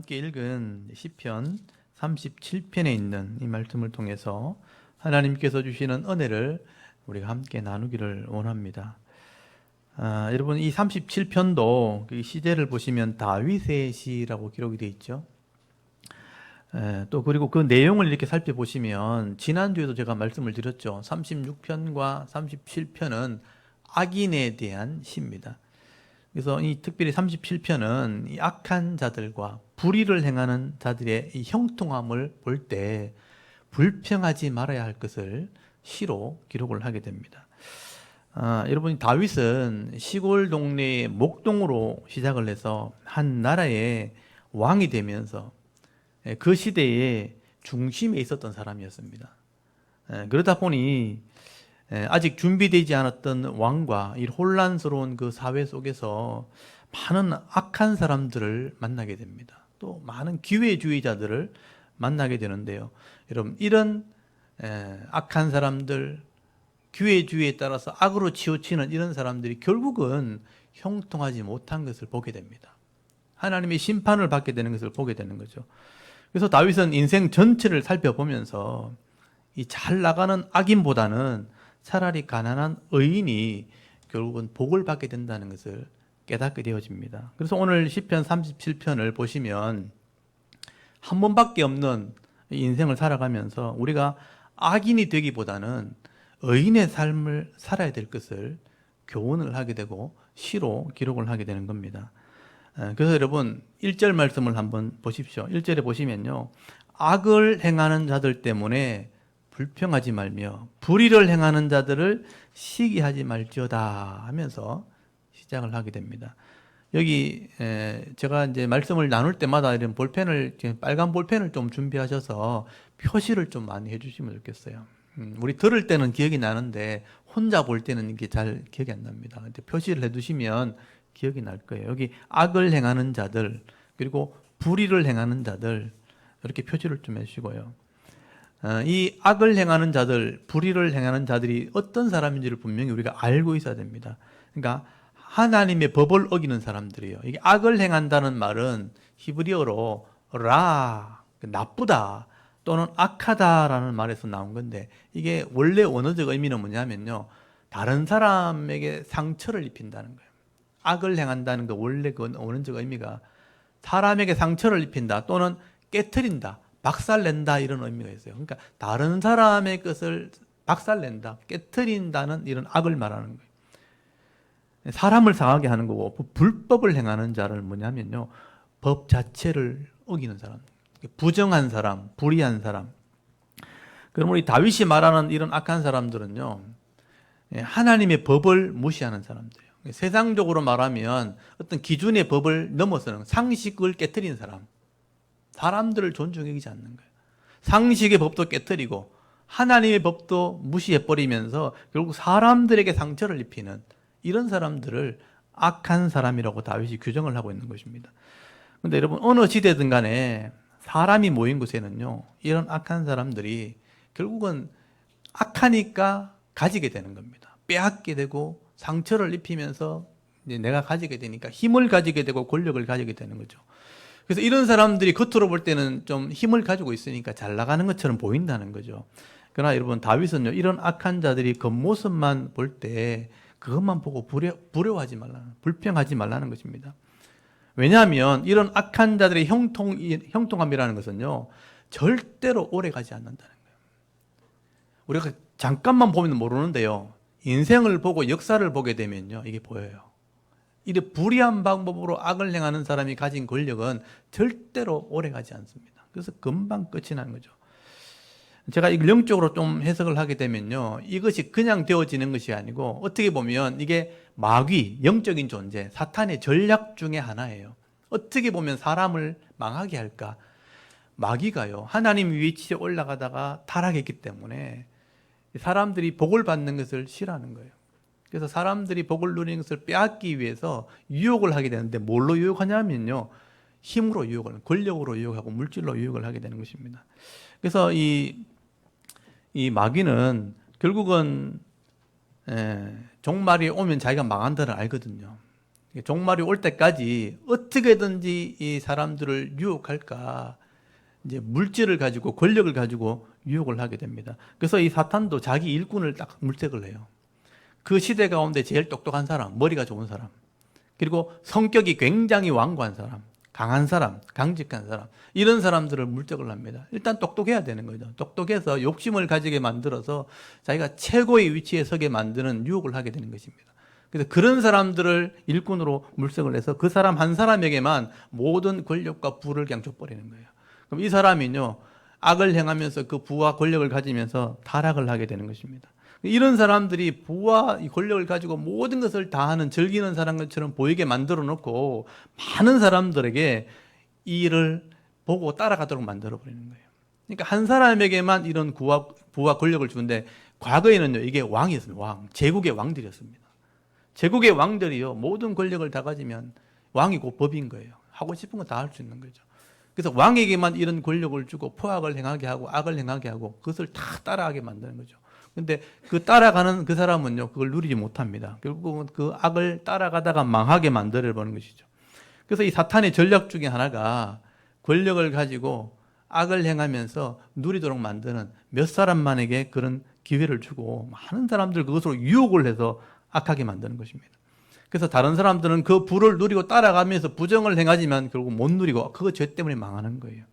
함께 읽은 시편 37편에 있는 이 말씀을 통해서 하나님께서 주시는 은혜를 우리가 함께 나누기를 원합니다. 여러분, 이 37편도 그 시제를 보시면 다윗의 시라고 기록이 되어 있죠. 또 그리고 그 내용을 이렇게 살펴보시면 지난주에도 제가 말씀을 드렸죠. 36편과 37편은 악인에 대한 시입니다. 그래서 이 특별히 37편은 이 악한 자들과 불의를 행하는 자들의 이 형통함을 볼 때 불평하지 말아야 할 것을 시로 기록을 하게 됩니다. 여러분, 다윗은 시골 동네의 목동으로 시작을 해서 한 나라의 왕이 되면서 그 시대의 중심에 있었던 사람이었습니다. 그러다 보니 아직 준비되지 않았던 왕과 이 혼란스러운 그 사회 속에서 많은 악한 사람들을 만나게 됩니다. 또 많은 기회주의자들을 만나게 되는데요. 여러분, 이런 악한 사람들, 기회주의에 따라서 악으로 치우치는 이런 사람들이 결국은 형통하지 못한 것을 보게 됩니다. 하나님의 심판을 받게 되는 것을 보게 되는 거죠. 그래서 다윗은 인생 전체를 살펴보면서 이 잘 나가는 악인보다는 차라리 가난한 의인이 결국은 복을 받게 된다는 것을 깨닫게 되어집니다. 그래서 오늘 시편 37편을 보시면 한 번밖에 없는 인생을 살아가면서 우리가 악인이 되기보다는 의인의 삶을 살아야 될 것을 교훈을 하게 되고 시로 기록을 하게 되는 겁니다. 그래서 여러분 1절 말씀을 한번 보십시오. 1절에 보시면요, 악을 행하는 자들 때문에 불평하지 말며 불의를 행하는 자들을 시기하지 말지어다 하면서 시작을 하게 됩니다. 여기 제가 이제 말씀을 나눌 때마다 이런 볼펜을, 빨간 볼펜을 좀 준비하셔서 표시를 좀 많이 해주시면 좋겠어요. 우리 들을 때는 기억이 나는데 혼자 볼 때는 이게 잘 기억이 안 납니다. 근데 표시를 해두시면 기억이 날 거예요. 여기 악을 행하는 자들, 그리고 불의를 행하는 자들, 이렇게 표시를 좀 해주시고요. 이 악을 행하는 자들, 불의를 행하는 자들이 어떤 사람인지를 분명히 우리가 알고 있어야 됩니다. 그러니까 하나님의 법을 어기는 사람들이에요. 이게 악을 행한다는 말은 히브리어로 라, 나쁘다 또는 악하다라는 말에서 나온 건데, 이게 원래 원어적 의미는 뭐냐면요, 다른 사람에게 상처를 입힌다는 거예요. 악을 행한다는 거 원래 그 원어적 의미가 사람에게 상처를 입힌다 또는 깨트린다, 박살낸다, 이런 의미가 있어요. 그러니까 다른 사람의 것을 박살낸다, 깨트린다는 이런 악을 말하는 거예요. 사람을 상하게 하는 거고, 불법을 행하는 자를 뭐냐면요, 법 자체를 어기는 사람, 부정한 사람, 불의한 사람. 그럼 우리 다윗이 말하는 이런 악한 사람들은요, 하나님의 법을 무시하는 사람들이에요. 세상적으로 말하면 어떤 기준의 법을 넘어서는, 상식을 깨트리는 사람, 사람들을 존중해 주지 않는 거예요. 상식의 법도 깨트리고 하나님의 법도 무시해버리면서 결국 사람들에게 상처를 입히는 이런 사람들을 악한 사람이라고 다윗이 규정을 하고 있는 것입니다. 그런데 여러분, 어느 시대든 간에 사람이 모인 곳에는요, 이런 악한 사람들이 결국은 악하니까 가지게 되는 겁니다. 빼앗게 되고 상처를 입히면서 이제 내가 가지게 되니까 힘을 가지게 되고 권력을 가지게 되는 거죠. 그래서 이런 사람들이 겉으로 볼 때는 좀 힘을 가지고 있으니까 잘 나가는 것처럼 보인다는 거죠. 그러나 여러분, 다윗은요, 이런 악한 자들이 겉모습만 볼 때 그것만 보고 불효하지 말라는, 불평하지 말라는 것입니다. 왜냐하면 이런 악한 자들의 형통함이라는 것은요, 절대로 오래 가지 않는다는 거예요. 우리가 잠깐만 보면 모르는데요, 인생을 보고 역사를 보게 되면요, 이게 보여요. 이래 불의한 방법으로 악을 행하는 사람이 가진 권력은 절대로 오래 가지 않습니다. 그래서 금방 끝이 나는 거죠. 제가 이걸 영적으로 좀 해석을 하게 되면요, 이것이 그냥 되어지는 것이 아니고 어떻게 보면 이게 마귀, 영적인 존재, 사탄의 전략 중에 하나예요. 어떻게 보면 사람을 망하게 할까? 마귀가요, 하나님 위치에 올라가다가 타락했기 때문에 사람들이 복을 받는 것을 싫어하는 거예요. 그래서 사람들이 복을 누리는 것을 빼앗기 위해서 유혹을 하게 되는데, 뭘로 유혹하냐면요, 힘으로 유혹을, 권력으로 유혹하고 물질로 유혹을 하게 되는 것입니다. 그래서 이 마귀는 결국은 종말이 오면 자기가 망한다는 알거든요. 종말이 올 때까지 어떻게든지 이 사람들을 유혹할까, 이제 물질을 가지고 권력을 가지고 유혹을 하게 됩니다. 그래서 이 사탄도 자기 일꾼을 딱 물색을 해요. 그 시대 가운데 제일 똑똑한 사람, 머리가 좋은 사람, 그리고 성격이 굉장히 완고한 사람, 강한 사람, 강직한 사람, 이런 사람들을 물색을 합니다. 일단 똑똑해야 되는 거죠. 똑똑해서 욕심을 가지게 만들어서 자기가 최고의 위치에 서게 만드는 유혹을 하게 되는 것입니다. 그래서 그런 사람들을 일꾼으로 물색을 해서 그 사람 한 사람에게만 모든 권력과 부를 그냥 줘버리는 거예요. 그럼 이 사람이요, 악을 행하면서 그 부와 권력을 가지면서 타락을 하게 되는 것입니다. 이런 사람들이 부와 권력을 가지고 모든 것을 다 하는, 즐기는 사람처럼 보이게 만들어 놓고 많은 사람들에게 이 일을 보고 따라가도록 만들어 버리는 거예요. 그러니까 한 사람에게만 이런 부와 권력을 주는데, 과거에는요, 이게 왕이었습니다. 왕. 제국의 왕들이었습니다. 제국의 왕들이요, 모든 권력을 다 가지면 왕이 곧 법인 거예요. 하고 싶은 거 다 할 수 있는 거죠. 그래서 왕에게만 이런 권력을 주고 포악을 행하게 하고 악을 행하게 하고 그것을 다 따라하게 만드는 거죠. 근데 그 따라가는 그 사람은요, 그걸 누리지 못합니다. 결국은 그 악을 따라가다가 망하게 만들어버리는 것이죠. 그래서 이 사탄의 전략 중에 하나가 권력을 가지고 악을 행하면서 누리도록 만드는, 몇 사람만에게 그런 기회를 주고 많은 사람들 그것으로 유혹을 해서 악하게 만드는 것입니다. 그래서 다른 사람들은 그 부를 누리고 따라가면서 부정을 행하지만 결국 못 누리고 그거 죄 때문에 망하는 거예요.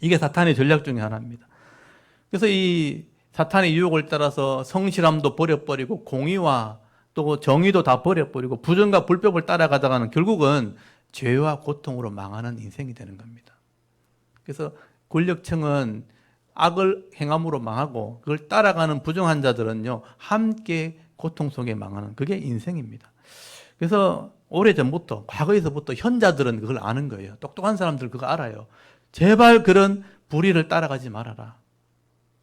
이게 사탄의 전략 중에 하나입니다. 그래서 이 사탄의 유혹을 따라서 성실함도 버려버리고 공의와 또 정의도 다 버려버리고 부정과 불법을 따라가다가는 결국은 죄와 고통으로 망하는 인생이 되는 겁니다. 그래서 권력층은 악을 행함으로 망하고 그걸 따라가는 부정한 자들은요, 함께 고통 속에 망하는, 그게 인생입니다. 그래서 오래전부터, 과거에서부터 현자들은 그걸 아는 거예요. 똑똑한 사람들 그거 알아요. 제발 그런 불의를 따라가지 말아라.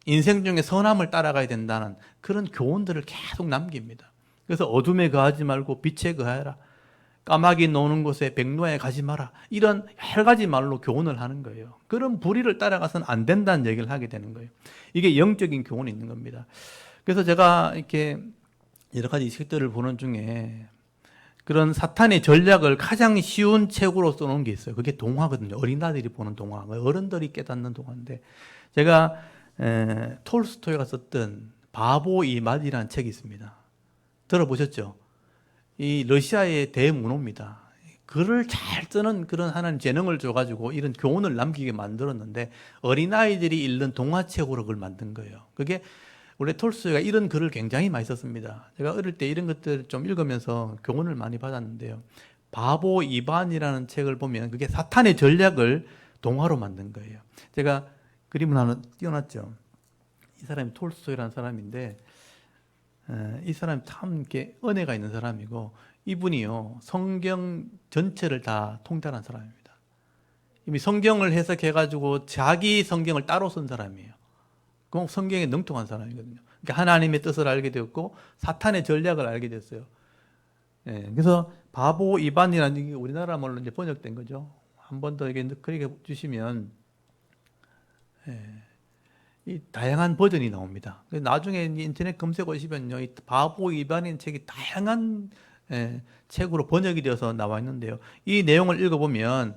인생 중에 선함을 따라가야 된다는 그런 교훈들을 계속 남깁니다. 그래서 어둠에 거하지 말고 빛에 거하라. 까마귀 노는 곳에 백로에 가지 마라. 이런 여러 가지 말로 교훈을 하는 거예요. 그런 불의를 따라가서는 안 된다는 얘기를 하게 되는 거예요. 이게 영적인 교훈이 있는 겁니다. 그래서 제가 이렇게 여러 가지 책들을 보는 중에 그런 사탄의 전략을 가장 쉬운 책으로 써놓은 게 있어요. 그게 동화거든요. 어린아이들이 보는 동화, 어른들이 깨닫는 동화인데, 제가 톨스토이가 썼던 바보 이맛이라는 책이 있습니다. 들어보셨죠? 이 러시아의 대문호입니다. 글을 잘 쓰는 그런 하나님 재능을 줘가지고 이런 교훈을 남기게 만들었는데, 어린아이들이 읽는 동화책으로 그걸 만든 거예요. 그게 원래 톨스토이가 이런 글을 굉장히 많이 썼습니다. 제가 어릴 때 이런 것들을 좀 읽으면서 교훈을 많이 받았는데요. 바보 이반이라는 책을 보면 그게 사탄의 전략을 동화로 만든 거예요. 제가 그림을 하나 띄워놨죠. 이 사람이 톨스토이라는 사람인데, 이 사람이 참 이렇게 은혜가 있는 사람이고, 이분이요, 성경 전체를 다 통달한 사람입니다. 이미 성경을 해석해가지고 자기 성경을 따로 쓴 사람이에요. 그 성경에 능통한 사람이거든요. 그러니까 하나님의 뜻을 알게 되었고 사탄의 전략을 알게 됐어요. 그래서 바보 이반이라는 게 우리나라 말로 이제 번역된 거죠. 한 번 더 이게 클릭해 주시면 이 다양한 버전이 나옵니다. 나중에 인터넷 검색하시면요, 이 바보 이반인 책이 다양한 책으로 번역이 되어서 나와 있는데요. 이 내용을 읽어보면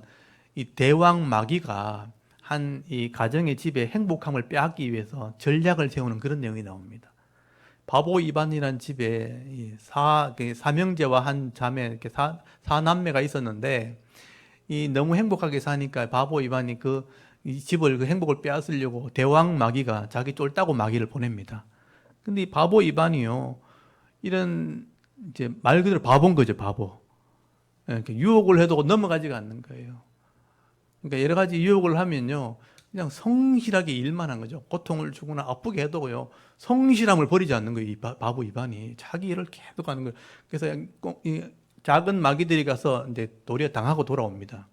이 대왕 마귀가 한 이 가정의 집에 행복함을 빼앗기 위해서 전략을 세우는 그런 내용이 나옵니다. 바보 이반이라는 집에 사명제와 한 자매, 이렇게 사남매가 있었는데, 이 너무 행복하게 사니까 바보 이반이 이 집을, 그 행복을 빼앗으려고 대왕 마귀가 자기 쫄따구 마귀를 보냅니다. 근데 이 바보 이반이요, 이런 이제 말 그대로 바보인 거죠, 바보. 이렇게 유혹을 해도 넘어가지가 않는 거예요. 그러니까 여러 가지 유혹을 하면요, 그냥 성실하게 일만 한 거죠. 고통을 주거나 아프게 해도요, 성실함을 버리지 않는 거예요. 이 바보 이반이 자기 일을 계속 하는 거예요. 그래서 이 작은 마귀들이 가서 이제 도리어 당하고 돌아옵니다.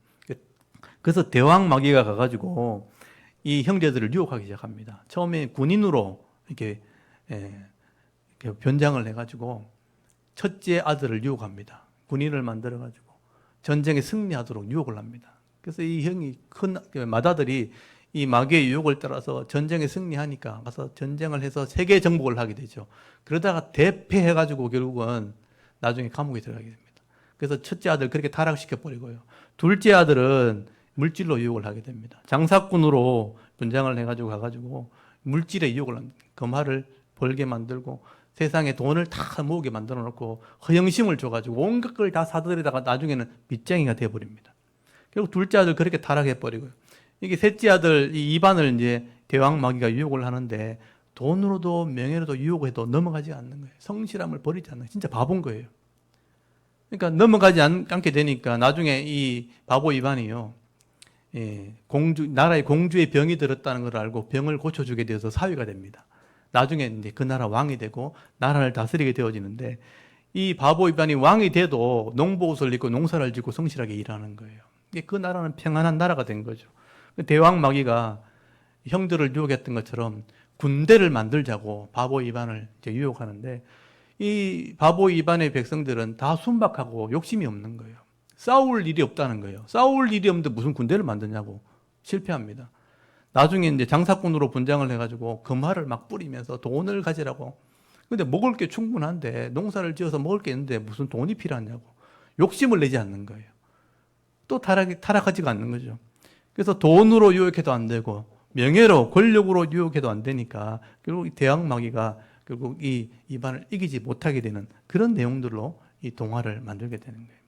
그래서 대왕 마귀가 가가지고 이 형제들을 유혹하기 시작합니다. 처음에 군인으로 이렇게 변장을 해가지고 첫째 아들을 유혹합니다. 군인을 만들어가지고 전쟁에 승리하도록 유혹을 합니다. 그래서 이 형이 큰 맏아들이 이 마귀의 유혹을 따라서 전쟁에 승리하니까 가서 전쟁을 해서 세계 정복을 하게 되죠. 그러다가 대패해가지고 결국은 나중에 감옥에 들어가게 됩니다. 그래서 첫째 아들 그렇게 타락시켜 버리고요. 둘째 아들은 물질로 유혹을 하게 됩니다. 장사꾼으로 분장을 해가지고 가가지고 물질의 유혹을 합니다. 금화를 벌게 만들고 세상에 돈을 다 모으게 만들어 놓고 허영심을 줘가지고 온갖 걸 다 사들이다가 나중에는 빚쟁이가 돼버립니다. 결국 둘째 아들 그렇게 타락해 버리고요. 이게 셋째 아들 이 이반을 이제 대왕 마귀가 유혹을 하는데 돈으로도 명예로도 유혹해도 넘어가지 않는 거예요. 성실함을 버리지 않는 거예요. 진짜 바본 거예요. 그러니까 넘어가지 않게 되니까 나중에 이 바보 이반이요. 나라의 공주의 병이 들었다는 걸 알고 병을 고쳐주게 되어서 사위가 됩니다. 나중에 이제 그 나라 왕이 되고 나라를 다스리게 되어지는데 이 바보 이반이 왕이 돼도 농복옷을 입고 농사를 짓고 성실하게 일하는 거예요. 그 나라는 평안한 나라가 된 거죠. 대왕 마귀가 형들을 유혹했던 것처럼 군대를 만들자고 바보 이반을 이제 유혹하는데 이 바보 이반의 백성들은 다 순박하고 욕심이 없는 거예요. 싸울 일이 없다는 거예요. 싸울 일이 없는데 무슨 군대를 만드냐고 실패합니다. 나중에 이제 장사꾼으로 분장을 해가지고 금화를 막 뿌리면서 돈을 가지라고. 근데 먹을 게 충분한데 농사를 지어서 먹을 게 있는데 무슨 돈이 필요하냐고 욕심을 내지 않는 거예요. 또 타락하지가 않는 거죠. 그래서 돈으로 유혹해도 안 되고 명예로 권력으로 유혹해도 안 되니까 결국 대왕 마귀가 결국 이 이반을 이기지 못하게 되는 그런 내용들로 이 동화를 만들게 되는 거예요.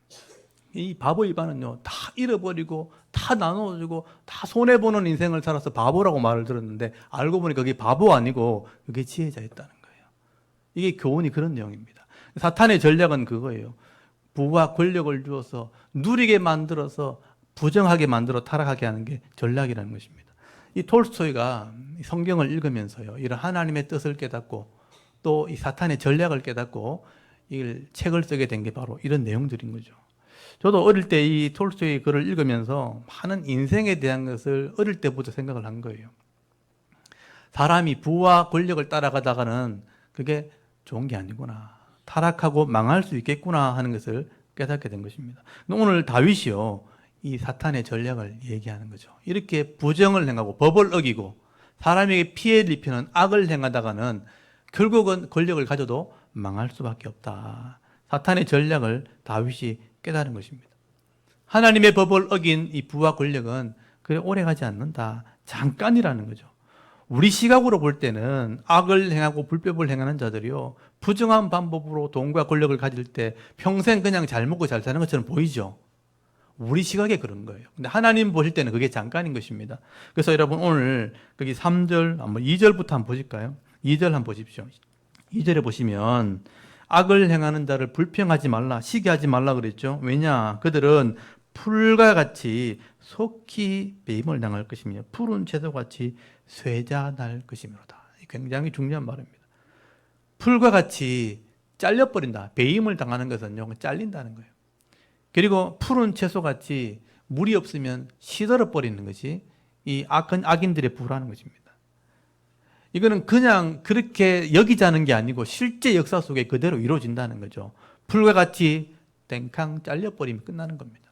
이 바보 이반은요, 다 잃어버리고 다 나눠주고 다 손해보는 인생을 살아서 바보라고 말을 들었는데 알고 보니 그게 바보 아니고 그게 지혜자였다는 거예요. 이게 교훈이 그런 내용입니다. 사탄의 전략은 그거예요. 부와 권력을 주어서 누리게 만들어서 부정하게 만들어 타락하게 하는 게 전략이라는 것입니다. 이 톨스토이가 성경을 읽으면서요, 이런 하나님의 뜻을 깨닫고 또 이 사탄의 전략을 깨닫고 이 책을 쓰게 된 게 바로 이런 내용들인 거죠. 저도 어릴 때 이 톨스토이 글을 읽으면서 많은 인생에 대한 것을 어릴 때부터 생각을 한 거예요. 사람이 부와 권력을 따라가다가는 그게 좋은 게 아니구나. 타락하고 망할 수 있겠구나 하는 것을 깨닫게 된 것입니다. 오늘 다윗이요, 이 사탄의 전략을 얘기하는 거죠. 이렇게 부정을 행하고 법을 어기고 사람에게 피해를 입히는 악을 행하다가는 결국은 권력을 가져도 망할 수밖에 없다. 사탄의 전략을 다윗이 깨달은 것입니다. 하나님의 법을 어긴 이 부와 권력은 그래 오래가지 않는다. 잠깐이라는 거죠. 우리 시각으로 볼 때는 악을 행하고 불법을 행하는 자들이요, 부정한 방법으로 돈과 권력을 가질 때 평생 그냥 잘 먹고 잘 사는 것처럼 보이죠. 우리 시각에 그런 거예요. 근데 하나님 보실 때는 그게 잠깐인 것입니다. 그래서 여러분 오늘 거기 3절, 한번 2절부터 한번 보실까요? 2절 한번 보십시오. 2절에 보시면 악을 행하는 자를 불평하지 말라, 시기하지 말라 그랬죠. 왜냐? 그들은 풀과 같이 속히 배임을 당할 것이며 푸른 채소같이 쇠자날 것이므로다. 굉장히 중요한 말입니다. 풀과 같이 잘려버린다. 배임을 당하는 것은요, 잘린다는 거예요. 그리고 푸른 채소같이 물이 없으면 시들어버리는 것이 이 악인들의 부라는 것입니다. 이거는 그냥 그렇게 여기자는 게 아니고 실제 역사 속에 그대로 이루어진다는 거죠. 풀과 같이 땡캉 잘려버리면 끝나는 겁니다.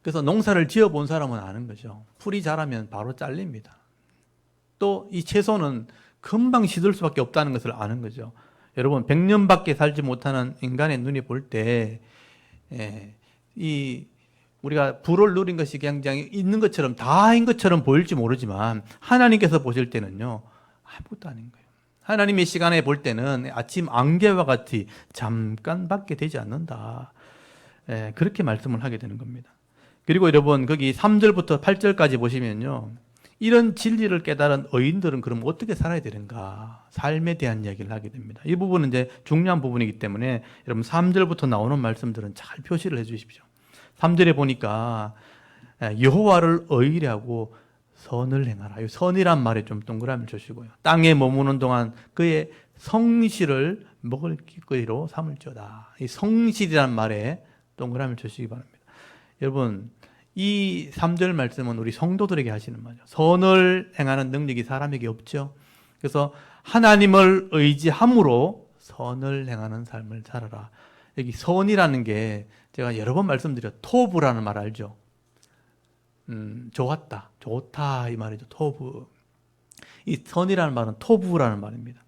그래서 농사를 지어본 사람은 아는 거죠. 풀이 자라면 바로 잘립니다. 또 이 채소는 금방 시들 수밖에 없다는 것을 아는 거죠. 여러분 100년밖에 살지 못하는 인간의 눈이 볼 때 우리가 부를 누린 것이 굉장히 있는 것처럼 다인 것처럼 보일지 모르지만 하나님께서 보실 때는요, 아무것도 아닌 거예요. 하나님의 시간에 볼 때는 아침 안개와 같이 잠깐밖에 되지 않는다. 그렇게 말씀을 하게 되는 겁니다. 그리고 여러분 거기 3절부터 8절까지 보시면요, 이런 진리를 깨달은 의인들은 그럼 어떻게 살아야 되는가, 삶에 대한 이야기를 하게 됩니다. 이 부분은 이제 중요한 부분이기 때문에 여러분 3절부터 나오는 말씀들은 잘 표시를 해 주십시오. 3절에 보니까 여호와를 의뢰 하고 선을 행하라. 이 선이란 말에 좀 동그라미를 주시고요. 땅에 머무는 동안 그의 성실을 먹을 거리로 삼을지어다. 이 성실이란 말에 동그라미를 주시기 바랍니다. 여러분 이 3절 말씀은 우리 성도들에게 하시는 말이죠. 선을 행하는 능력이 사람에게 없죠. 그래서 하나님을 의지함으로 선을 행하는 삶을 살아라. 여기 선이라는 게 제가 여러 번 말씀드려 토부라는 말 알죠? 좋았다, 좋다 이 말이죠. 토부. 이 선이라는 말은 토부라는 말입니다.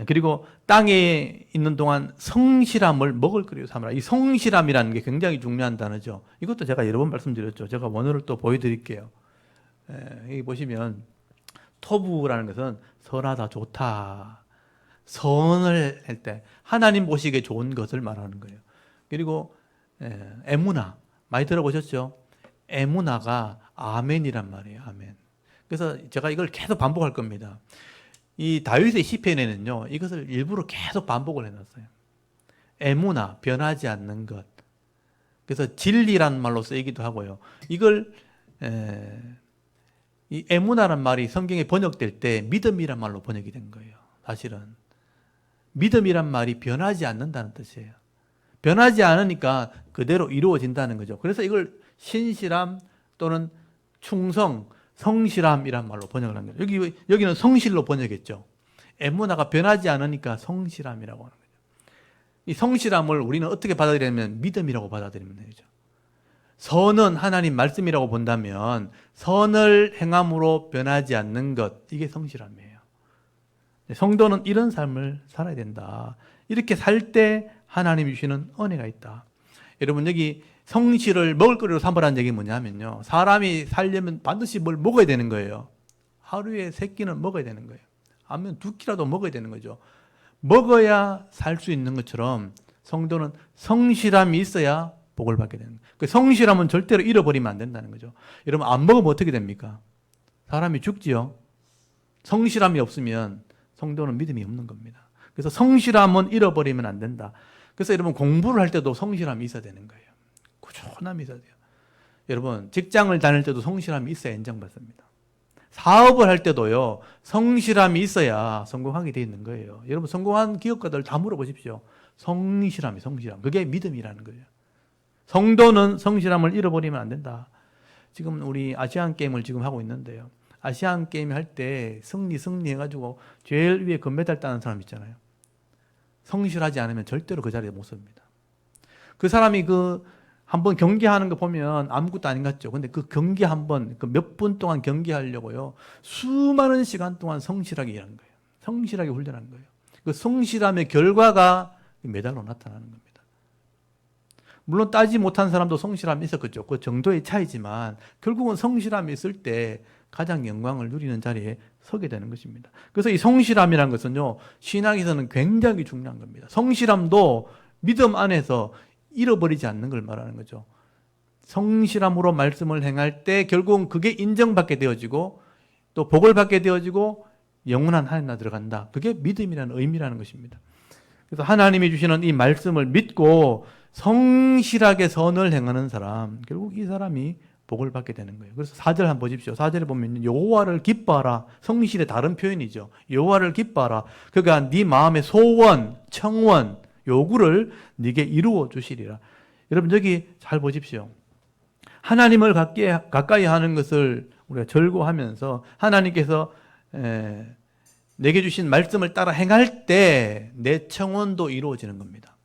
그리고 땅에 있는 동안 성실함을 먹을거리로 삼으라. 이 성실함이라는 게 굉장히 중요한 단어죠. 이것도 제가 여러 번 말씀드렸죠. 제가 원어를 또 보여드릴게요. 여기 보시면 토부라는 것은 선하다, 좋다. 선을 할 때 하나님 보시기에 좋은 것을 말하는 거예요. 그리고 에무나 많이 들어보셨죠? 에무나가 아멘이란 말이에요. 아멘. 그래서 제가 이걸 계속 반복할 겁니다. 이 다윗의 시편에는요, 이것을 일부러 계속 반복을 해놨어요. 에무나, 변하지 않는 것. 그래서 진리란 말로 쓰이기도 하고요. 이걸 이 에무나란 말이 성경에 번역될 때 믿음이란 말로 번역이 된 거예요. 사실은 믿음이란 말이 변하지 않는다는 뜻이에요. 변하지 않으니까 그대로 이루어진다는 거죠. 그래서 이걸 신실함 또는 충성, 성실함이란 말로 번역을 한 거예요. 여기는 성실로 번역했죠. 에무나가 변하지 않으니까 성실함이라고 하는 거죠. 이 성실함을 우리는 어떻게 받아들이냐면 믿음이라고 받아들이면 되죠. 선은 하나님 말씀이라고 본다면 선을 행함으로 변하지 않는 것, 이게 성실함이에요. 성도는 이런 삶을 살아야 된다. 이렇게 살 때 하나님이 주시는 은혜가 있다. 여러분, 여기 성실을 먹을거리로 삼으라는 얘기 뭐냐면요, 사람이 살려면 반드시 뭘 먹어야 되는 거예요. 하루에 3끼는 먹어야 되는 거예요. 아니면 2끼라도 먹어야 되는 거죠. 먹어야 살 수 있는 것처럼 성도는 성실함이 있어야 복을 받게 되는 거예요. 그 성실함은 절대로 잃어버리면 안 된다는 거죠. 여러분, 안 먹으면 어떻게 됩니까? 사람이 죽지요. 성실함이 없으면 성도는 믿음이 없는 겁니다. 그래서 성실함은 잃어버리면 안 된다. 그래서 여러분, 공부를 할 때도 성실함이 있어야 되는 거예요. 꾸준함이 있어야 돼요. 여러분, 직장을 다닐 때도 성실함이 있어야 인정받습니다. 사업을 할 때도요, 성실함이 있어야 성공하게 되어 있는 거예요. 여러분, 성공한 기업가들 다 물어보십시오. 성실함이 성실함. 그게 믿음이라는 거예요. 성도는 성실함을 잃어버리면 안 된다. 지금 우리 아시안 게임을 지금 하고 있는데요. 아시안 게임 할 때 승리해가지고 제일 위에 금메달 따는 사람 있잖아요. 성실하지 않으면 절대로 그 자리에 못 섭니다. 그 사람이 한번 경기하는 거 보면 아무것도 아닌 것 같죠. 근데 그 경기 한번, 몇 분 동안 경기하려고요, 수많은 시간 동안 성실하게 일하는 거예요. 성실하게 훈련하는 거예요. 그 성실함의 결과가 메달로 나타나는 겁니다. 물론 따지 못한 사람도 성실함이 있었겠죠. 그 정도의 차이지만 결국은 성실함이 있을 때 가장 영광을 누리는 자리에 서게 되는 것입니다. 그래서 이 성실함이라는 것은요, 신앙에서는 굉장히 중요한 겁니다. 성실함도 믿음 안에서 잃어버리지 않는 걸 말하는 거죠. 성실함으로 말씀을 행할 때 결국은 그게 인정받게 되어지고 또 복을 받게 되어지고 영원한 하나님 나라 들어간다. 그게 믿음이라는 의미라는 것입니다. 그래서 하나님이 주시는 이 말씀을 믿고 성실하게 선을 행하는 사람, 결국 이 사람이 복을 받게 되는 거예요. 그래서 4절 한번 보십시오. 4절에 보면 여호와를 기뻐하라. 성실의 다른 표현이죠. 여호와를 기뻐하라. 그가 네 마음의 소원, 청원, 요구를 네게 이루어 주시리라. 여러분, 여기 잘 보십시오. 하나님을 가까이 하는 것을 우리가 절고하면서 하나님께서 내게 주신 말씀을 따라 행할 때 내 청원도 이루어지는 겁니다.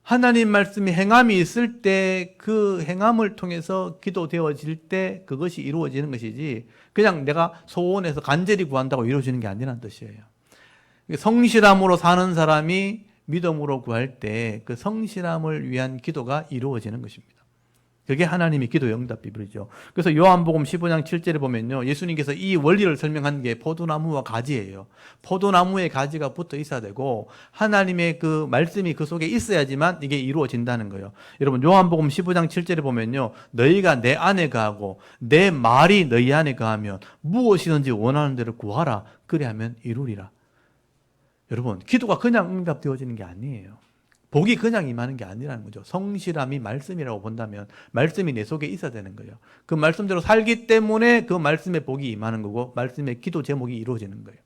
하나님 말씀이 행함이 있을 때 그 행함을 통해서 기도되어질 때 그것이 이루어지는 것이지, 그냥 내가 소원해서 간절히 구한다고 이루어지는 게 아니라는 뜻이에요. 성실함으로 사는 사람이 믿음으로 구할 때 그 성실함을 위한 기도가 이루어지는 것입니다. 그게 하나님의 기도의 응답 비밀이죠. 그래서 요한복음 15장 7절에 보면요, 예수님께서 이 원리를 설명한 게 포도나무와 가지예요. 포도나무에 가지가 붙어 있어야 되고 하나님의 그 말씀이 그 속에 있어야지만 이게 이루어진다는 거예요. 여러분, 요한복음 15장 7절에 보면요, 너희가 내 안에 거하고 내 말이 너희 안에 거하면 무엇이든지 원하는 대로 구하라. 그리하면 이루리라. 여러분, 기도가 그냥 응답되어지는 게 아니에요. 복이 그냥 임하는 게 아니라는 거죠. 성실함이 말씀이라고 본다면 말씀이 내 속에 있어야 되는 거예요. 그 말씀대로 살기 때문에 그 말씀의 복이 임하는 거고 말씀의 기도 제목이 이루어지는 거예요.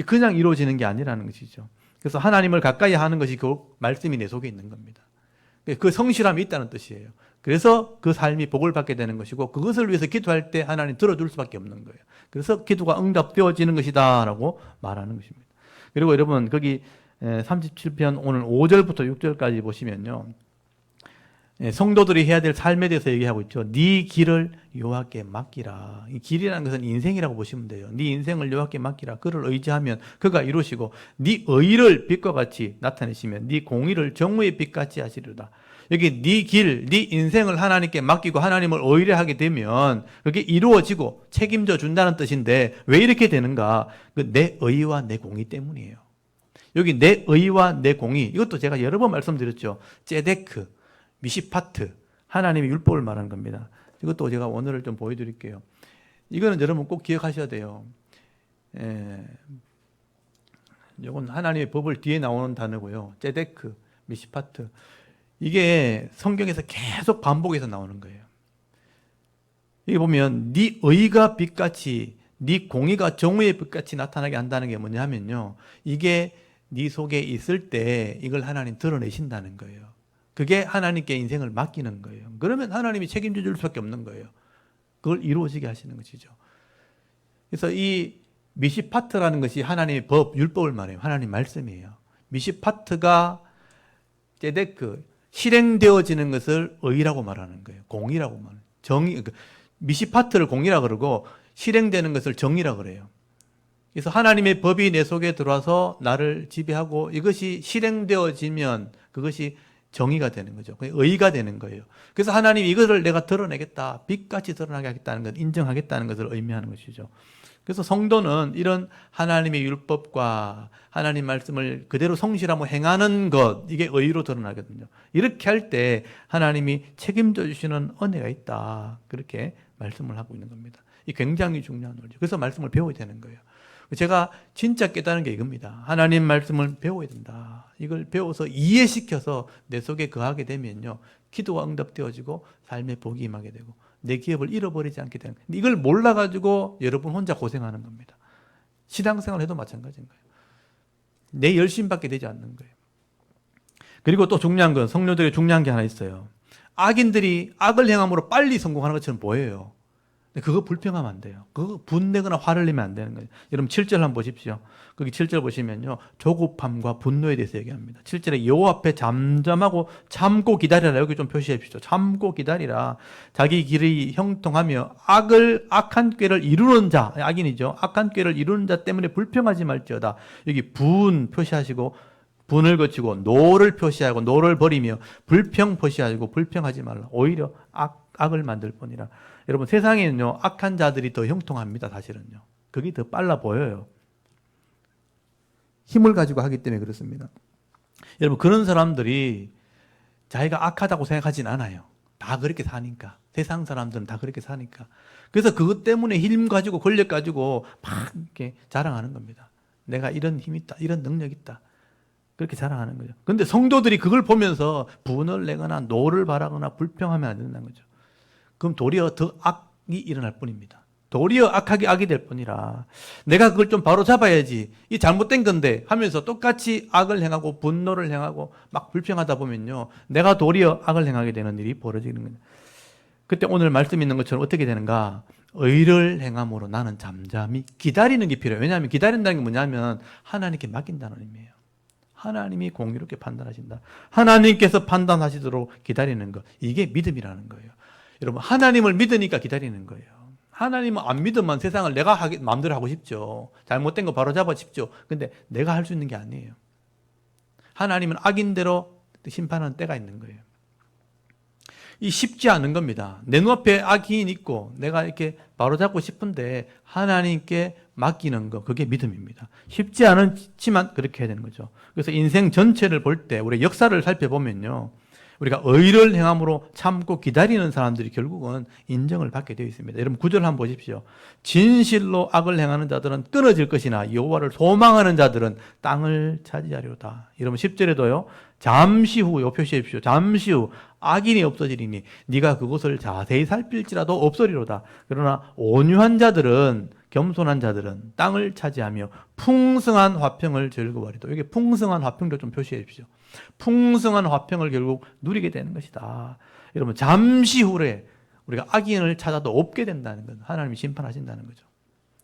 그냥 이루어지는 게 아니라는 것이죠. 그래서 하나님을 가까이 하는 것이 그 말씀이 내 속에 있는 겁니다. 그 성실함이 있다는 뜻이에요. 그래서 그 삶이 복을 받게 되는 것이고 그것을 위해서 기도할 때 하나님 들어줄 수밖에 없는 거예요. 그래서 기도가 응답되어지는 것이다 라고 말하는 것입니다. 그리고 여러분, 거기 37편 오늘 5절부터 6절까지 보시면요, 성도들이 해야 될 삶에 대해서 얘기하고 있죠. 네 길을 여호와께 맡기라. 이 길이라는 것은 인생이라고 보시면 돼요. 네 인생을 여호와께 맡기라. 그를 의지하면 그가 이루시고 네 의를 빛과 같이 나타내시면 네 공의를 정오의 빛같이 하시리로다. 여기 네 길, 네 인생을 하나님께 맡기고 하나님을 의뢰하게 되면 그게 이루어지고 책임져 준다는 뜻인데 왜 이렇게 되는가? 그 내 의와 내 공의 때문이에요. 여기 내 의와 내 공의, 이것도 제가 여러 번 말씀드렸죠. ጼ데크, 미시파트, 하나님의 율법을 말하는 겁니다. 이것도 제가 오늘을 좀 보여드릴게요. 이거는 여러분 꼭 기억하셔야 돼요. 이건 하나님의 법을 뒤에 나오는 단어고요. ጼ데크, 미시파트. 이게 성경에서 계속 반복해서 나오는 거예요. 여기 보면 네 의가 빛같이, 네 공의가 정의의 빛같이 나타나게 한다는 게 뭐냐 하면요, 이게 네 속에 있을 때 이걸 하나님 드러내신다는 거예요. 그게 하나님께 인생을 맡기는 거예요. 그러면 하나님이 책임져 줄 수밖에 없는 거예요. 그걸 이루어지게 하시는 것이죠. 그래서 이 미시파트라는 것이 하나님의 법, 율법을 말해요. 하나님 말씀이에요. 미시파트가 ጼ데크, 실행되어지는 것을 의라고 말하는 거예요. 공의라고 말해요. 정의, 미시파트를 공의라 그러고 실행되는 것을 정의라 그래요. 그래서 하나님의 법이 내 속에 들어와서 나를 지배하고 이것이 실행되어지면 그것이 정의가 되는 거죠. 의가 되는 거예요. 그래서 하나님이 이것을 내가 드러내겠다, 빛같이 드러나게 하겠다는 것, 인정하겠다는 것을 의미하는 것이죠. 그래서 성도는 이런 하나님의 율법과 하나님 말씀을 그대로 성실하고 행하는 것, 이게 의로 드러나거든요. 이렇게 할 때 하나님이 책임져 주시는 은혜가 있다, 그렇게 말씀을 하고 있는 겁니다. 이 굉장히 중요한 논리죠. 그래서 말씀을 배워야 되는 거예요. 제가 진짜 깨달은 게 이겁니다. 하나님 말씀을 배워야 된다. 이걸 배워서 이해시켜서 내 속에 거하게 되면요, 기도가 응답되어지고 삶의 복이 임하게 되고 내 기업을 잃어버리지 않게 되는 거예요. 이걸 몰라가지고 여러분 혼자 고생하는 겁니다. 신앙생활 해도 마찬가지인 거예요. 내 열심밖에 되지 않는 거예요. 그리고 또 중요한 건, 성도들의 중요한 게 하나 있어요. 악인들이 악을 행함으로 빨리 성공하는 것처럼 보여요. 그거 불평하면 안 돼요. 그거 분내거나 화를 내면 안 되는 거예요. 여러분 7절 한번 보십시오. 거기 7절 보시면요, 조급함과 분노에 대해서 얘기합니다. 7절에 여호와 앞에 잠잠하고 참고 기다리라, 여기 좀 표시해 주십시오. 참고 기다리라. 자기 길이 형통하며 악한 꾀를 이루는 자, 악인이죠. 악한 꾀를 이루는 자 때문에 불평하지 말지어다. 여기 분 표시하시고 분을 거치고 노를 표시하고 노를 버리며 불평 표시하고 불평하지 말라. 오히려 악을 만들 뿐이라. 여러분 세상에는요, 악한 자들이 더 형통합니다. 사실은요, 그게 더 빨라 보여요. 힘을 가지고 하기 때문에 그렇습니다. 여러분 그런 사람들이 자기가 악하다고 생각하진 않아요. 다 그렇게 사니까. 세상 사람들은 다 그렇게 사니까. 그래서 그것 때문에 힘 가지고 권력 가지고 막 이렇게 자랑하는 겁니다. 내가 이런 힘 있다, 이런 능력 있다, 그렇게 자랑하는 거죠. 그런데 성도들이 그걸 보면서 분을 내거나 노를 바라거나 불평하면 안 된다는 거죠. 그럼 도리어 더 악이 일어날 뿐입니다. 도리어 악이 될 뿐이라, 내가 그걸 좀 바로 잡아야지, 이 잘못된 건데 하면서 똑같이 악을 행하고 분노를 행하고 막 불평하다 보면요, 내가 도리어 악을 행하게 되는 일이 벌어지는 거예요. 그때 오늘 말씀 있는 것처럼 어떻게 되는가? 의를 행함으로 나는 잠잠히 기다리는 게 필요해요. 왜냐하면 기다린다는 게 뭐냐면 하나님께 맡긴다는 의미예요. 하나님이 공의롭게 판단하신다. 하나님께서 판단하시도록 기다리는 것, 이게 믿음이라는 거예요. 여러분 하나님을 믿으니까 기다리는 거예요. 하나님은 안 믿으면 세상을 내가 마음대로 하고 싶죠. 잘못된 거 바로 잡아 싶죠. 근데 내가 할 수 있는 게 아니에요. 하나님은 악인대로 심판하는 때가 있는 거예요. 이 쉽지 않은 겁니다. 내 눈앞에 악인 있고 내가 이렇게 바로잡고 싶은데 하나님께 맡기는 거, 그게 믿음입니다. 쉽지 않지만 그렇게 해야 되는 거죠. 그래서 인생 전체를 볼 때 우리 역사를 살펴보면요, 우리가 의를 행함으로 참고 기다리는 사람들이 결국은 인정을 받게 되어 있습니다. 여러분 9절 한번 보십시오. 진실로 악을 행하는 자들은 끊어질 것이나 여호와를 소망하는 자들은 땅을 차지하리로다. 여러분 10절에도요. 잠시 후, 요 표시해 주십시오. 잠시 후 악인이 없어지리니 네가 그곳을 자세히 살필지라도 없으리로다. 그러나 온유한 자들은, 겸손한 자들은 땅을 차지하며 풍성한 화평을 즐거워하리도. 여기 풍성한 화평도 좀 표시해 주십시오. 풍성한 화평을 결국 누리게 되는 것이다. 여러분 잠시 후에 우리가 악인을 찾아도 없게 된다는 것, 하나님이 심판하신다는 거죠.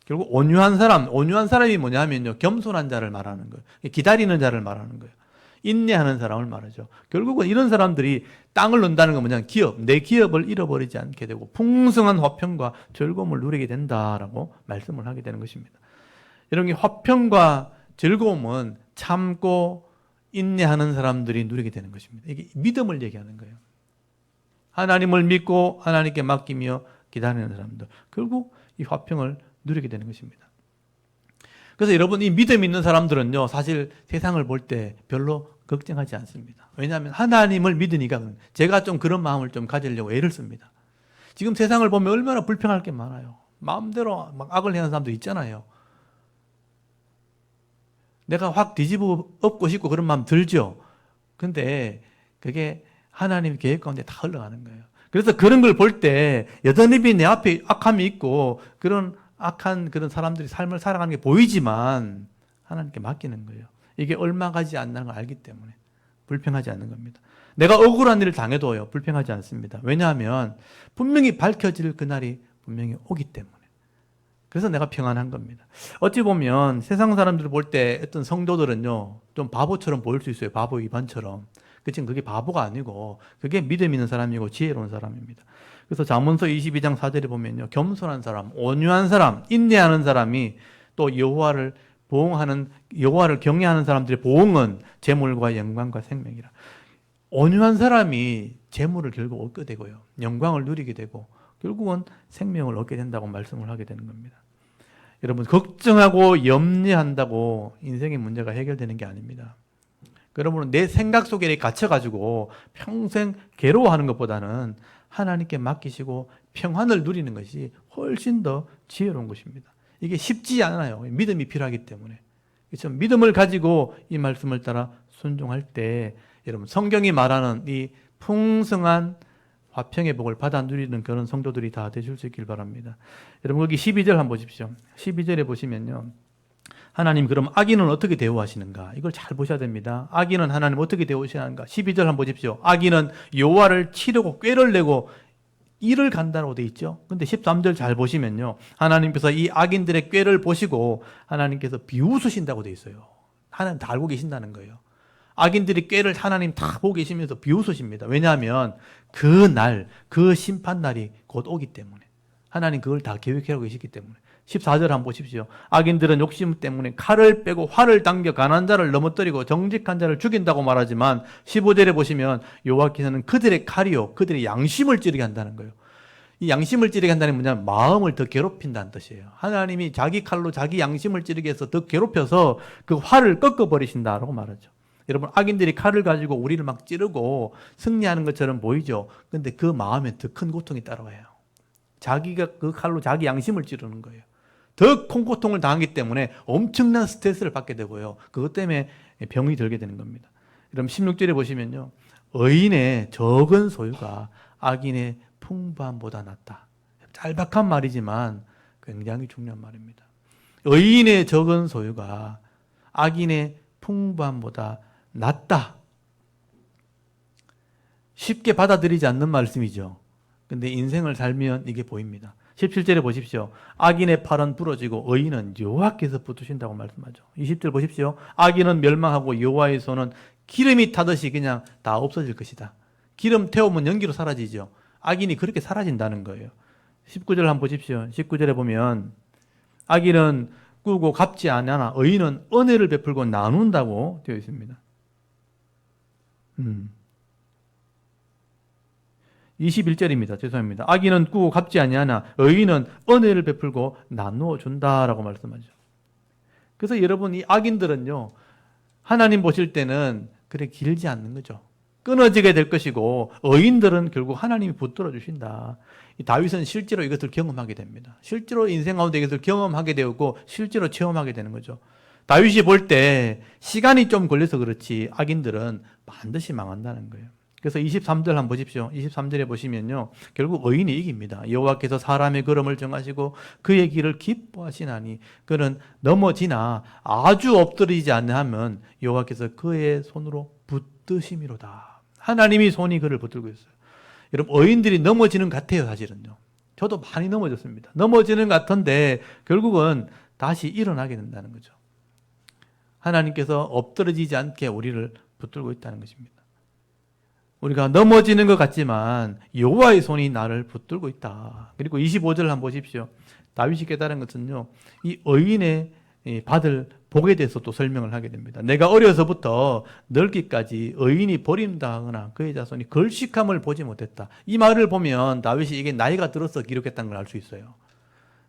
결국 온유한 사람이 뭐냐 하면요, 겸손한 자를 말하는 거예요. 기다리는 자를 말하는 거예요. 인내하는 사람을 말하죠. 결국은 이런 사람들이 땅을 논다는 건 뭐냐면 기업, 내 기업을 잃어버리지 않게 되고 풍성한 화평과 즐거움을 누리게 된다라고 말씀을 하게 되는 것입니다. 이런 게 화평과 즐거움은 참고 인내하는 사람들이 누리게 되는 것입니다. 이게 믿음을 얘기하는 거예요. 하나님을 믿고 하나님께 맡기며 기다리는 사람들, 결국 이 화평을 누리게 되는 것입니다. 그래서 여러분, 이 믿음 있는 사람들은요, 사실 세상을 볼 때 별로 걱정하지 않습니다. 왜냐하면 하나님을 믿으니까. 제가 좀 그런 마음을 좀 가지려고 애를 씁니다. 지금 세상을 보면 얼마나 불평할 게 많아요. 마음대로 막 악을 행하는 사람도 있잖아요. 내가 확 뒤집어 엎고 싶고 그런 마음 들죠. 근데 그게 하나님 계획 가운데 다 흘러가는 거예요. 그래서 그런 걸 볼 때 여전히 내 앞에 악함이 있고 그런 악한 그런 사람들이 삶을 살아가는 게 보이지만 하나님께 맡기는 거예요. 이게 얼마 가지 않는 걸 알기 때문에 불평하지 않는 겁니다. 내가 억울한 일을 당해도요, 불평하지 않습니다. 왜냐하면 분명히 밝혀질 그날이 분명히 오기 때문에. 그래서 내가 평안한 겁니다. 어찌 보면 세상 사람들을 볼 때 어떤 성도들은요, 좀 바보처럼 보일 수 있어요. 바보 이반처럼. 그치만 그게 바보가 아니고 그게 믿음 있는 사람이고 지혜로운 사람입니다. 그래서 잠언서 22장 4절에 보면요, 겸손한 사람, 온유한 사람, 인내하는 사람이 또 여호와를 보응하는, 여호와를 경외하는 사람들의 보응은 재물과 영광과 생명이라. 온유한 사람이 재물을 결국 얻게 되고요, 영광을 누리게 되고 결국은 생명을 얻게 된다고 말씀을 하게 되는 겁니다. 여러분, 걱정하고 염려한다고 인생의 문제가 해결되는 게 아닙니다. 여러분은 내 생각 속에 갇혀가지고 평생 괴로워하는 것보다는 하나님께 맡기시고 평안을 누리는 것이 훨씬 더 지혜로운 것입니다. 이게 쉽지 않아요. 믿음이 필요하기 때문에. 그렇죠? 믿음을 가지고 이 말씀을 따라 순종할 때 여러분, 성경이 말하는 이 풍성한 화평의 복을 받아 누리는 그런 성도들이 다 되실 수 있길 바랍니다. 여러분, 거기 12절 한번 보십시오. 12절에 보시면요, 하나님 그럼 악인은 어떻게 대우하시는가? 이걸 잘 보셔야 됩니다. 악인은 하나님 어떻게 대우하시는가? 12절 한번 보십시오. 악인은 여호와를 치려고 꾀를 내고 일을 간다고 돼 있죠. 근데 13절 잘 보시면요, 하나님께서 이 악인들의 꾀를 보시고 하나님께서 비웃으신다고 돼 있어요. 하나님 다 알고 계신다는 거예요. 악인들이 꾀를 하나님 다 보고 계시면서 비웃으십니다. 왜냐하면 그 날, 그 심판날이 곧 오기 때문에. 하나님 그걸 다 계획하고 계시기 때문에. 14절 한번 보십시오. 악인들은 욕심 때문에 칼을 빼고 활을 당겨 가난한 자를 넘어뜨리고 정직한 자를 죽인다고 말하지만 15절에 보시면 여호와께서는 그들의 칼이요, 그들의 양심을 찌르게 한다는 거예요. 이 양심을 찌르게 한다는 게 뭐냐면 마음을 더 괴롭힌다는 뜻이에요. 하나님이 자기 칼로 자기 양심을 찌르게 해서 더 괴롭혀서 그 활을 꺾어버리신다라고 말하죠. 여러분, 악인들이 칼을 가지고 우리를 막 찌르고 승리하는 것처럼 보이죠. 근데 그 마음에 더 큰 고통이 따라와요. 자기가 그 칼로 자기 양심을 찌르는 거예요. 더 큰 고통을 당하기 때문에 엄청난 스트레스를 받게 되고요, 그것 때문에 병이 들게 되는 겁니다. 그럼 16절에 보시면요, 의인의 적은 소유가 악인의 풍부함보다 낫다. 짤박한 말이지만 굉장히 중요한 말입니다. 의인의 적은 소유가 악인의 풍부함보다 낫다. 쉽게 받아들이지 않는 말씀이죠. 근데 인생을 살면 이게 보입니다. 17절에 보십시오. 악인의 팔은 부러지고 의인은 여호와께서 붙으신다고 말씀하죠. 20절 보십시오. 악인은 멸망하고 여호와의 손은 기름이 타듯이 그냥 다 없어질 것이다. 기름 태우면 연기로 사라지죠. 악인이 그렇게 사라진다는 거예요. 19절 한번 보십시오. 19절에 보면 악인은 꾸고 갚지 않으나 의인은 은혜를 베풀고 나눈다고 되어 있습니다. 21절입니다. 죄송합니다. 악인은 꾸고 갚지 아니하나 의인은 은혜를 베풀고 나누어 준다라고 말씀하죠. 그래서 여러분, 이 악인들은요, 하나님 보실 때는 그래 길지 않는 거죠. 끊어지게 될 것이고 의인들은 결국 하나님이 붙들어 주신다. 이 다윗은 실제로 이것을 경험하게 됩니다. 실제로 인생 가운데 이것을 경험하게 되었고 실제로 체험하게 되는 거죠. 다윗이 볼 때 시간이 좀 걸려서 그렇지 악인들은 반드시 망한다는 거예요. 그래서 23절 한번 보십시오. 23절에 보시면요, 결국 의인이 이깁니다. 여호와께서 사람의 걸음을 정하시고 그의 길을 기뻐하시나니 그는 넘어지나 아주 엎드리지 않으면 여호와께서 그의 손으로 붙드심이로다. 하나님이 손이 그를 붙들고 있어요. 여러분, 의인들이 넘어지는 것 같아요. 사실은요, 저도 많이 넘어졌습니다. 넘어지는 것 같은데 결국은 다시 일어나게 된다는 거죠. 하나님께서 엎드러지지 않게 우리를 붙들고 있다는 것입니다. 우리가 넘어지는 것 같지만 여호와의 손이 나를 붙들고 있다. 그리고 25절 한번 보십시오. 다윗이 깨달은 것은요, 이 의인의 받을 복에 대해서 또 설명을 하게 됩니다. 내가 어려서부터 늙기까지 의인이 버림당하거나 그의 자손이 걸식함을 보지 못했다. 이 말을 보면 다윗이 이게 나이가 들어서 기록했다는 걸 알 수 있어요.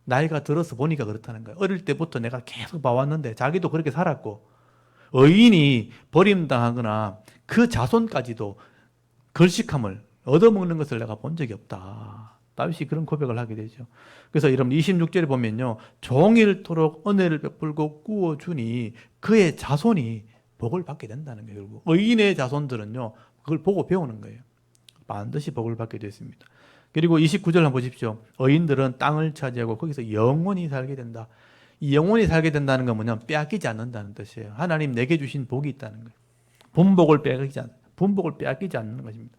나이가 들어서 보니까 그렇다는 거예요. 어릴 때부터 내가 계속 봐왔는데 자기도 그렇게 살았고, 의인이 버림당하거나 그 자손까지도 걸식함을 얻어먹는 것을 내가 본 적이 없다. 다윗이 그런 고백을 하게 되죠. 그래서 여러분 26절에 보면요, 종일토록 은혜를 베풀고 꾸어주니 그의 자손이 복을 받게 된다는 거예요. 결국 의인의 자손들은요, 그걸 보고 배우는 거예요. 반드시 복을 받게 됐습니다. 그리고 29절 한번 보십시오. 의인들은 땅을 차지하고 거기서 영원히 살게 된다. 이 영원히 살게 된다는 건 뭐냐면 빼앗기지 않는다는 뜻이에요. 하나님 내게 주신 복이 있다는 거예요. 분복을 빼앗기지 않는 것입니다.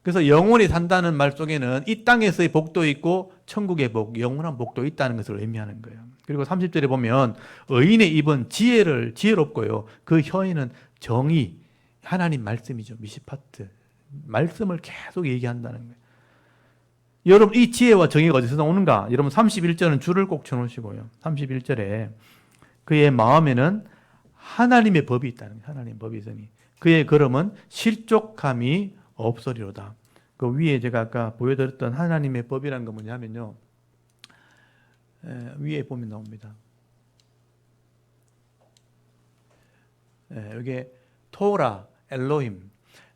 그래서 영원히 산다는 말 속에는 이 땅에서의 복도 있고 천국의 복, 영원한 복도 있다는 것을 의미하는 거예요. 그리고 30절에 보면 의인의 입은 지혜롭고요. 그 혀에는 정의, 하나님 말씀이죠. 미시파트. 말씀을 계속 얘기한다는 거예요. 여러분, 이 지혜와 정의가 어디서 나오는가? 여러분 31절은 줄을 꼭 쳐놓으시고요. 31절에 그의 마음에는 하나님의 법이 있다는 거예요. 하나님의 법이 있으니 그의 걸음은 실족함이 없으리로다. 그 위에 제가 아까 보여드렸던 하나님의 법이라는 건 뭐냐면요, 위에 보면 나옵니다. 이게 토라, 엘로힘.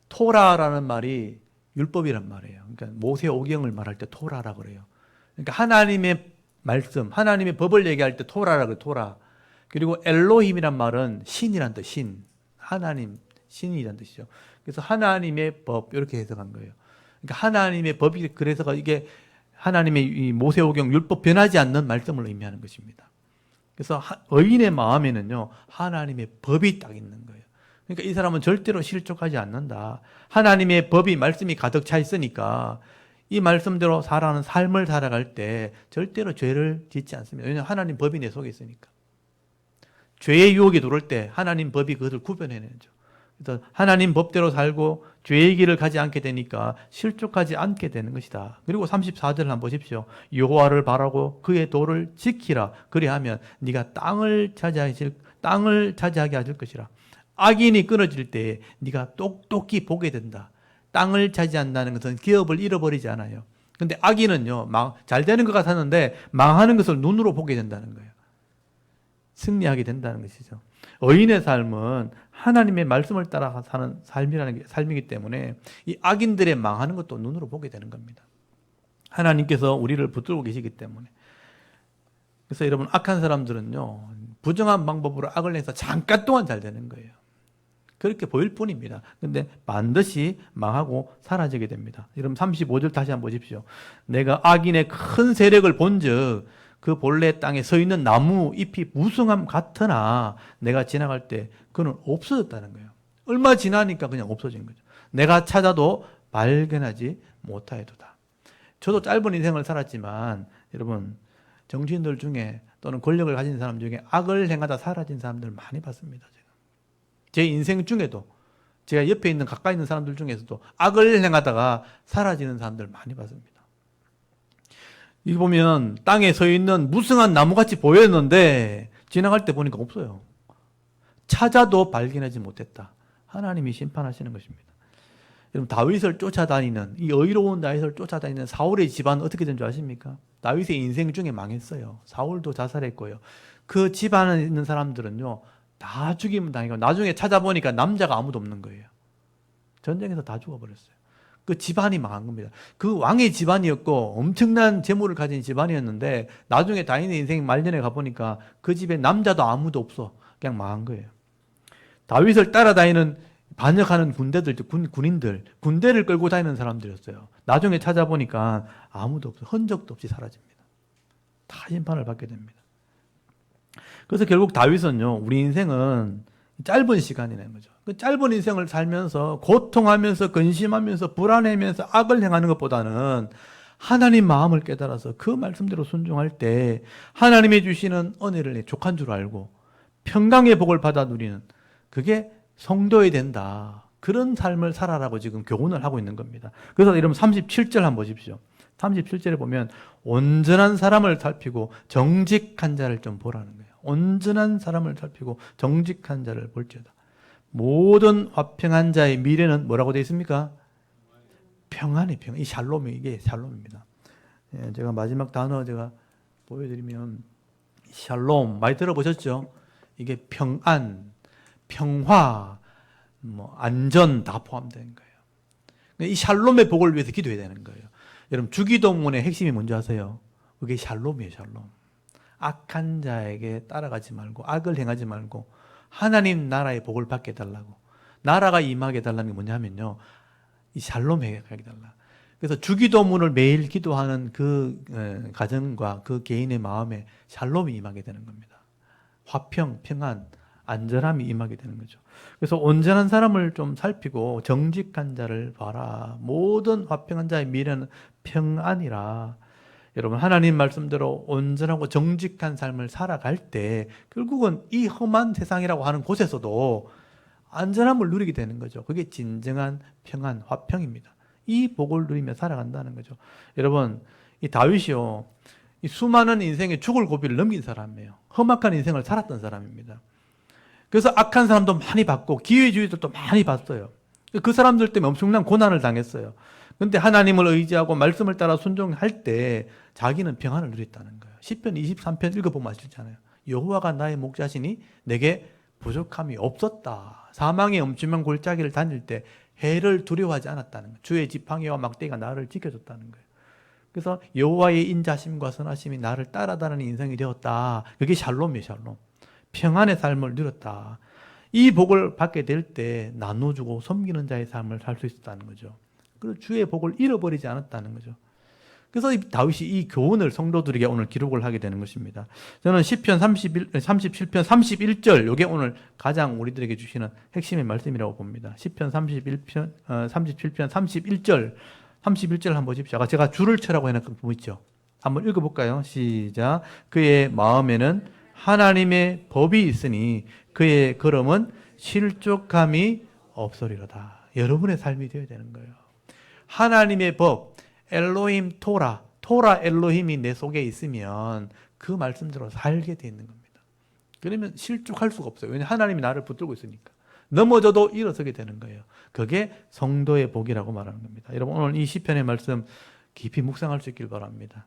토라라는 말이 율법이란 말이에요. 그러니까 모세오경을 말할 때 토라라고 그래요. 그러니까 하나님의 말씀, 하나님의 법을 얘기할 때 토라라고 그래요. 토라. 그리고 엘로힘이란 말은 신이란 뜻, 신. 하나님, 신이란 뜻이죠. 그래서 하나님의 법, 이렇게 해석한 거예요. 그러니까 하나님의 법이, 그래서 이게 하나님의 이 모세오경 율법 변하지 않는 말씀을 의미하는 것입니다. 그래서 의인의 마음에는요, 하나님의 법이 딱 있는 거예요. 그러니까 이 사람은 절대로 실족하지 않는다. 하나님의 법이, 말씀이 가득 차 있으니까 이 말씀대로 살아가는 삶을 살아갈 때 절대로 죄를 짓지 않습니다. 왜냐하면 하나님 법이 내 속에 있으니까. 죄의 유혹이 들어올 때 하나님 법이 그것을 구별해내죠. 그래서 하나님 법대로 살고 죄의 길을 가지 않게 되니까 실족하지 않게 되는 것이다. 그리고 34절을 한번 보십시오. 여호와를 바라고 그의 도를 지키라. 그리하면 네가 땅을 차지하게 하실 것이라. 악인이 끊어질 때 네가 똑똑히 보게 된다. 땅을 차지한다는 것은 기업을 잃어버리지 않아요. 근데 악인은요, 잘 되는 것 같았는데 망하는 것을 눈으로 보게 된다는 거예요. 승리하게 된다는 것이죠. 의인의 삶은 하나님의 말씀을 따라 사는 삶이기 때문에 이 악인들의 망하는 것도 눈으로 보게 되는 겁니다. 하나님께서 우리를 붙들고 계시기 때문에. 그래서 여러분, 악한 사람들은요, 부정한 방법으로 악을 내서 잠깐 동안 잘 되는 거예요. 그렇게 보일 뿐입니다. 근데 반드시 망하고 사라지게 됩니다. 여러분 35절 다시 한번 보십시오. 내가 악인의 큰 세력을 본즉 그 본래 땅에 서 있는 나무 잎이 무성함 같으나 내가 지나갈 때 그는 없어졌다는 거예요. 얼마 지나니까 그냥 없어진 거죠. 내가 찾아도 발견하지 못하여도다. 저도 짧은 인생을 살았지만 여러분, 정치인들 중에 또는 권력을 가진 사람 중에 악을 행하다 사라진 사람들을 많이 봤습니다. 제 인생 중에도 제가 옆에 있는 가까이 있는 사람들 중에서도 악을 행하다가 사라지는 사람들 많이 봤습니다. 이거 보면 땅에 서 있는 무성한 나무같이 보였는데 지나갈 때 보니까 없어요. 찾아도 발견하지 못했다. 하나님이 심판하시는 것입니다. 여러분, 다윗을 쫓아다니는, 이 의로운 다윗을 쫓아다니는 사울의 집안은 어떻게 된 줄 아십니까? 다윗의 인생 중에 망했어요. 사울도 자살했고요. 그 집안에 있는 사람들은요, 다 죽임을 당하고 나중에 찾아보니까 남자가 아무도 없는 거예요. 전쟁에서 다 죽어버렸어요. 그 집안이 망한 겁니다. 그 왕의 집안이었고 엄청난 재물을 가진 집안이었는데 나중에 다윗의 인생 말년에 가보니까 그 집에 남자도 아무도 없어. 그냥 망한 거예요. 다윗을 따라다니는 반역하는 군인들, 군대를 끌고 다니는 사람들이었어요. 나중에 찾아보니까 아무도 없어. 흔적도 없이 사라집니다. 다 심판을 받게 됩니다. 그래서 결국 다윗은요, 우리 인생은 짧은 시간이라는 거죠. 그 짧은 인생을 살면서 고통하면서 근심하면서 불안해하면서 악을 행하는 것보다는 하나님 마음을 깨달아서 그 말씀대로 순종할 때 하나님이 주시는 은혜를 족한 줄 알고 평강의 복을 받아 누리는, 그게 성도해야 된다. 그런 삶을 살아라고 지금 교훈을 하고 있는 겁니다. 그래서 여러분 37절 한번 보십시오. 37절에 보면 온전한 사람을 살피고 정직한 자를 좀 보라는 거예요. 온전한 사람을 살피고 정직한 자를 볼지어다. 모든 화평한 자의 미래는 뭐라고 되어 있습니까? 평안이 평안. 이 샬롬이 이게 샬롬입니다. 예, 제가 마지막 단어 제가 보여드리면 샬롬 많이 들어보셨죠? 이게 평안, 평화, 안전 다 포함되는 거예요. 이 샬롬의 복을 위해서 기도해야 되는 거예요. 여러분 주기도문의 핵심이 뭔지 아세요? 그게 샬롬이에요. 샬롬. 악한 자에게 따라가지 말고 악을 행하지 말고 하나님 나라의 복을 받게 해달라고. 나라가 임하게 해달라는 게 뭐냐면요. 이 샬롬에 가게 해달라. 그래서 주기도문을 매일 기도하는 그 가정과 그 개인의 마음에 샬롬이 임하게 되는 겁니다. 화평, 평안, 안전함이 임하게 되는 거죠. 그래서 온전한 사람을 좀 살피고 정직한 자를 봐라. 모든 화평한 자의 미래는 평안이라. 여러분 하나님 말씀대로 온전하고 정직한 삶을 살아갈 때 결국은 이 험한 세상이라고 하는 곳에서도 안전함을 누리게 되는 거죠. 그게 진정한 평안, 화평입니다. 이 복을 누리며 살아간다는 거죠. 여러분 이 다윗이요, 이 수많은 인생의 죽을 고비를 넘긴 사람이에요. 험악한 인생을 살았던 사람입니다. 그래서 악한 사람도 많이 봤고 기회주의들도 많이 봤어요. 그 사람들 때문에 엄청난 고난을 당했어요. 그런데 하나님을 의지하고 말씀을 따라 순종할 때 자기는 평안을 누렸다는 거예요. 시편 23편 읽어보면 아시잖아요. 여호와가 나의 목자시니 내게 부족함이 없었다. 사망의 엄침한 골짜기를 다닐 때 해를 두려워하지 않았다는 거예요. 주의 지팡이와 막대기가 나를 지켜줬다는 거예요. 그래서 여호와의 인자심과 선하심이 나를 따라다니는 인생이 되었다. 그게 샬롬이에요. 샬롬. 평안의 삶을 누렸다. 이 복을 받게 될 때 나눠주고 섬기는 자의 삶을 살 수 있었다는 거죠. 그리고 주의 복을 잃어버리지 않았다는 거죠. 그래서 다윗이 이 교훈을 성도들에게 오늘 기록을 하게 되는 것입니다. 저는 시편 37편 31절, 이게 오늘 가장 우리들에게 주시는 핵심의 말씀이라고 봅니다. 시편 37편 31절 한번 보십시오. 제가 줄을 쳐라고 해놓은 부분 있죠. 한번 읽어볼까요? 시작. 그의 마음에는 하나님의 법이 있으니 그의 걸음은 실족함이 없으리로다. 여러분의 삶이 되어야 되는 거예요. 하나님의 법, 엘로힘 토라 엘로힘이 내 속에 있으면 그 말씀대로 살게 돼 있는 겁니다. 그러면 실족할 수가 없어요. 왜냐하면 하나님이 나를 붙들고 있으니까. 넘어져도 일어서게 되는 거예요. 그게 성도의 복이라고 말하는 겁니다. 여러분 오늘 이 시편의 말씀 깊이 묵상할 수 있길 바랍니다.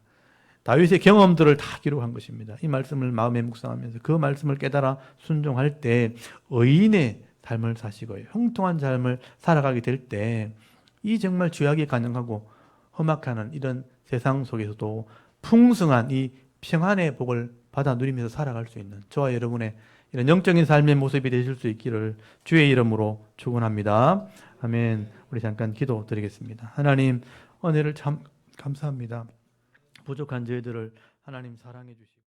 다윗의 경험들을 다 기록한 것입니다. 이 말씀을 마음에 묵상하면서 그 말씀을 깨달아 순종할 때 의인의 삶을 사시고 형통한 삶을 살아가게 될 때 이 정말 죄악이 가능하고 험악한 이런 세상 속에서도 풍성한 이 평안의 복을 받아 누리면서 살아갈 수 있는 저와 여러분의 이런 영적인 삶의 모습이 되실 수 있기를 주의 이름으로 축원합니다. 아멘. 우리 잠깐 기도 드리겠습니다. 하나님 은혜를 참 감사합니다. 부족한 저희들을 하나님 사랑해 주시고